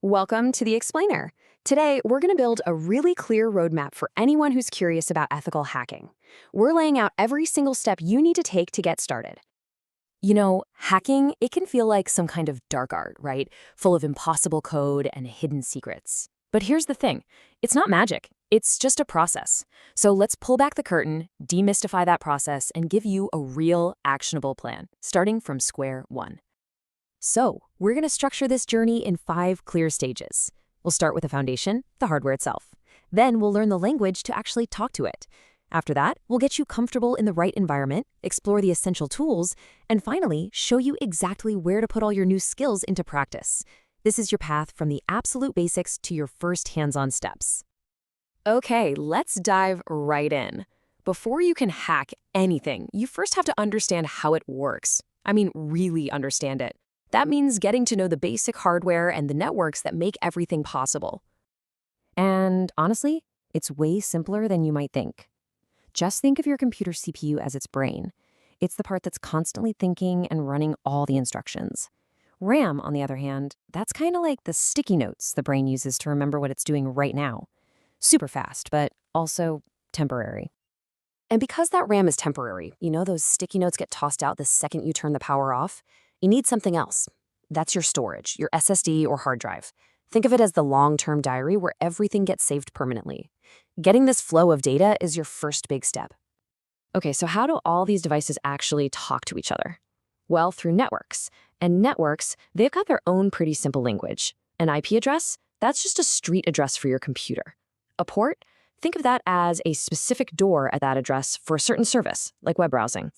Welcome to The Explainer. Today, we're going to build a really clear roadmap for anyone who's curious about ethical hacking. We're laying out every single step you need to take to get started. Hacking, it can feel like some kind of dark art, right? Full of impossible code and hidden secrets. But here's the thing, it's not magic, it's just a process. So let's pull back the curtain, demystify that process, and give you a real, actionable plan, starting from square one. So, we're going to structure this journey in 5 clear stages. We'll start with the foundation, the hardware itself. Then we'll learn the language to actually talk to it. After that, we'll get you comfortable in the right environment, explore the essential tools, and finally, show you exactly where to put all your new skills into practice. This is your path from the absolute basics to your first hands-on steps. Okay, let's dive right in. Before you can hack anything, you first have to understand how it works. Really understand it. That means getting to know the basic hardware and the networks that make everything possible. And honestly, it's way simpler than you might think. Just think of your computer CPU as its brain. It's the part that's constantly thinking and running all the instructions. RAM, on the other hand, that's kind of like the sticky notes the brain uses to remember what it's doing right now. Super fast, but also temporary. And because that RAM is temporary, those sticky notes get tossed out the second you turn the power off, you need something else. That's your storage, your SSD or hard drive. Think of it as the long-term diary where everything gets saved permanently. Getting this flow of data is your first big step. Okay, so how do all these devices actually talk to each other? Well, through networks. And networks, they've got their own pretty simple language. An IP address, that's just a street address for your computer. A port, think of that as a specific door at that address for a certain service, like web browsing.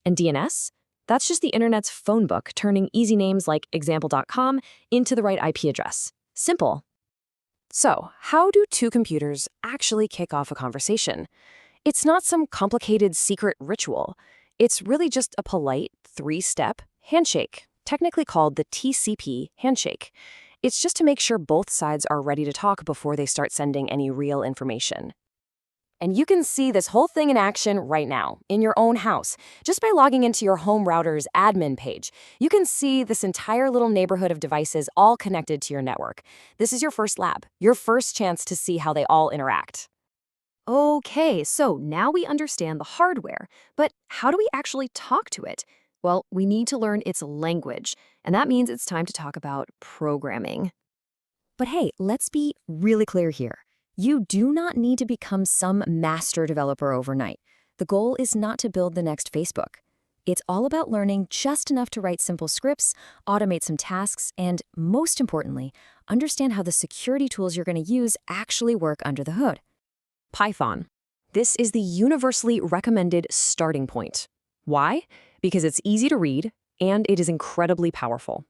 And DNS? That's just the internet's phone book, turning easy names like example.com into the right IP address. Simple. So, how do two computers actually kick off a conversation? It's not some complicated secret ritual. It's really just a polite 3-step handshake, technically called the TCP handshake. It's just to make sure both sides are ready to talk before they start sending any real information. And you can see this whole thing in action right now, in your own house. Just by logging into your home router's admin page, you can see this entire little neighborhood of devices all connected to your network. This is your first lab, your first chance to see how they all interact. Okay, so now we understand the hardware, but how do we actually talk to it? Well, we need to learn its language, and that means it's time to talk about programming. But hey, let's be really clear here. You do not need to become some master developer overnight. The goal is not to build the next Facebook. It's all about learning just enough to write simple scripts, automate some tasks, and most importantly, understand how the security tools you're going to use actually work under the hood. Python. This is the universally recommended starting point. Why? Because it's easy to read, and it is incredibly powerful.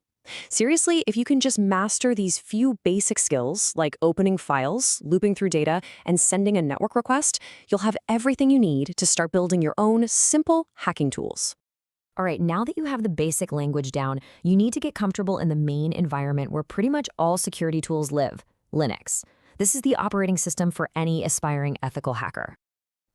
Seriously, if you can just master these few basic skills, like opening files, looping through data, and sending a network request, you'll have everything you need to start building your own simple hacking tools. All right, now that you have the basic language down, you need to get comfortable in the main environment where pretty much all security tools live, Linux. This is the operating system for any aspiring ethical hacker.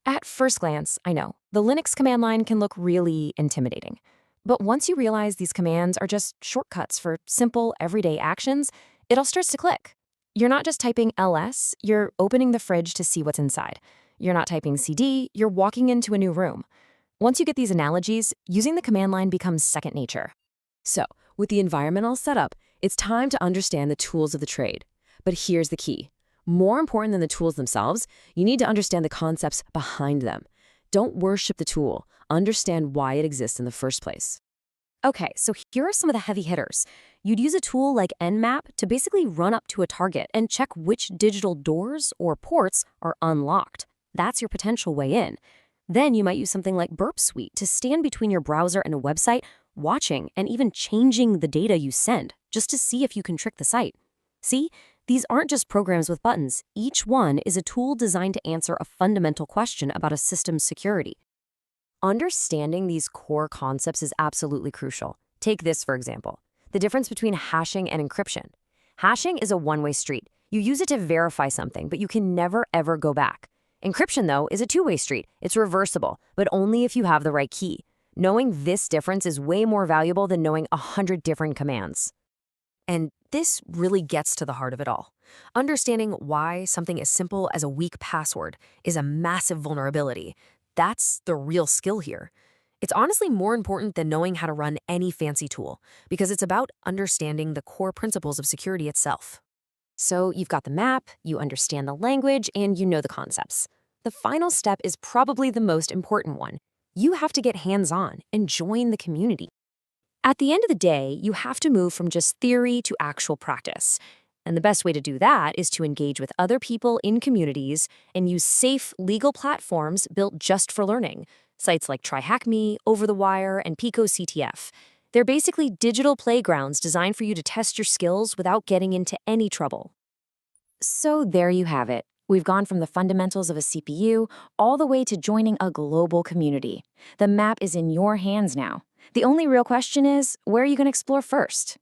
At first glance, I know, the Linux command line can look really intimidating. But once you realize these commands are just shortcuts for simple, everyday actions, it all starts to click. You're not just typing ls, you're opening the fridge to see what's inside. You're not typing cd, you're walking into a new room. Once you get these analogies, using the command line becomes second nature. So, with the environment all set up, it's time to understand the tools of the trade. But here's the key. More important than the tools themselves, you need to understand the concepts behind them. Don't worship the tool. Understand why it exists in the first place. Okay, so here are some of the heavy hitters. You'd use a tool like Nmap to basically run up to a target and check which digital doors or ports are unlocked. That's your potential way in. Then you might use something like Burp Suite to stand between your browser and a website, watching and even changing the data you send, just to see if you can trick the site. See? These aren't just programs with buttons. Each one is a tool designed to answer a fundamental question about a system's security. Understanding these core concepts is absolutely crucial. Take this, for example, the difference between hashing and encryption. Hashing is a one-way street. You use it to verify something, but you can never, ever go back. Encryption, though, is a two-way street. It's reversible, but only if you have the right key. Knowing this difference is way more valuable than knowing 100 different commands. And this really gets to the heart of it all. Understanding why something as simple as a weak password is a massive vulnerability, that's the real skill here. It's honestly more important than knowing how to run any fancy tool, because it's about understanding the core principles of security itself. So you've got the map, you understand the language, and you know the concepts. The final step is probably the most important one. You have to get hands-on and join the community. At the end of the day, you have to move from just theory to actual practice. And the best way to do that is to engage with other people in communities and use safe, legal platforms built just for learning. Sites like TryHackMe, Over the Wire, and Pico CTF. They're basically digital playgrounds designed for you to test your skills without getting into any trouble. So there you have it. We've gone from the fundamentals of a CPU all the way to joining a global community. The map is in your hands now. The only real question is, where are you going to explore first?